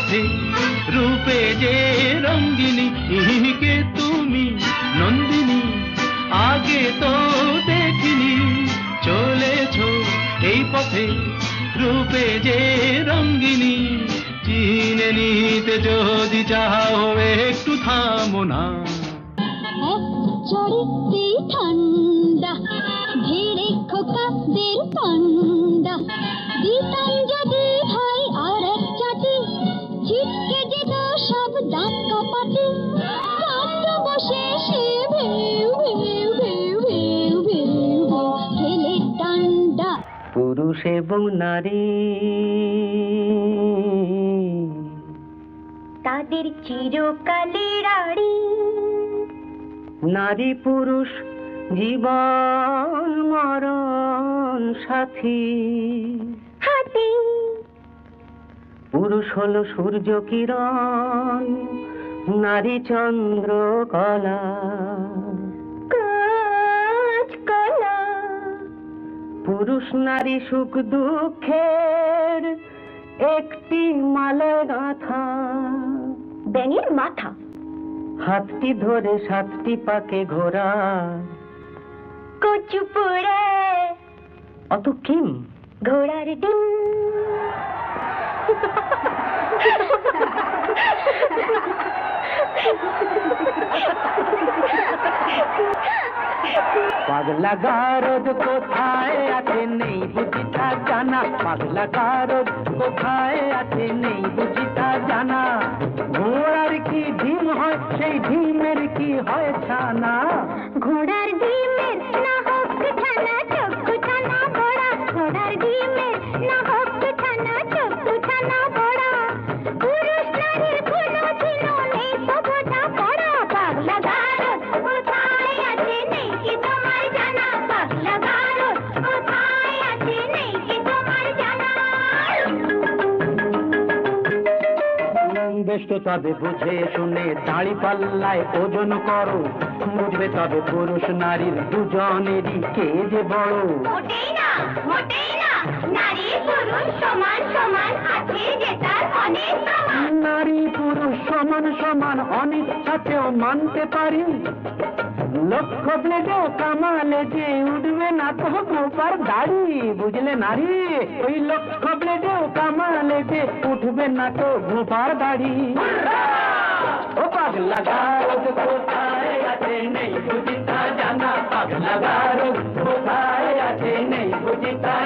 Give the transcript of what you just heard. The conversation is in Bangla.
পথে রূপে যে রঙ্গিনী, কে তুমি নন্দিনী আগে তো দেখিনি, চলেছ এই পথে রূপে যে রঙ্গিনী, চিনে নিতে যদি চাও একটু থামো না। চড়িতে ঠান্ডা ধীরে খোকাদের পান্ডা, দিতাম যদি ভাই আর এক চাটি, ছিটকে যেত সব দাঁত কপাটি, কাণ্ড বসে সে ভেউ ভেউ ভেউ ভেউ ভেউ খেলে ডান্ডা। পুরুষ এবং নারী তাদের চিরকালের আড়ি, নারী পুরুষ জীবন মরণ সাথী। হাতি পুরুষ হলো সূর্য কিরণ, নারী চন্দ্র কলা। কাজ কলা পুরুষ নারী সুখ দুঃখের একটি মালা গাঁথা। ব্যাঙের মাথা হাতটি ধরে সাতটি পাকে ঘোরা। কচু পোড়ে অত কিম ঘোড়ার ডিম। পাগলা গারদ কোথায় আছে নেই বুঝি তা জানা, পাগলা গারদ কোথায় আছে নেই বুঝি তা জানা। ঘোড়ার কি ডিম হয় সেই ডিমের কি হয় ছানা। ঘোড়ার ডিমের না হোক ছানা চক্ষু ছানা বড়া, ঘোড়ার ডিমের না হোক ছানা চক্ষু ছানা বড়া। পুরুষ নারীর কোনো ছিল নেই তো বোঝা পড়া। পাগলা গারদ কোথায় আছে নেই কি তোমার জানা, পাগলা গারদ কোথায় আছে নেই কি তোমার জানা। বেশ তো তবে বুঝে শুনে দাড়ি পাল্লায় ওজন করো, বুঝবে তবে পুরুষ নারীর দুজনেরই কে যে বড়। মোটেই না, মোটেই না, নারী পুরুষ সমান সমান আছে যে তার অনেক প্রমাণ। নারী পুরুষ সমান সমান অনিচ্ছাতেও মানতে পারি। লক্ষ্য ব্লেডেও কামালে যে উঠবে না তো গোপার দাড়ি। বুঝলে নারী, ওই লক্ষ্য ব্লেডেও কামালে যে উঠবে না তো গোপার দাড়ি। ও পাগলা গারদ কোথায় আছে নেই বুঝি তা জানা, পাগলা গারদ কোথায় আছে নেই বুঝি তা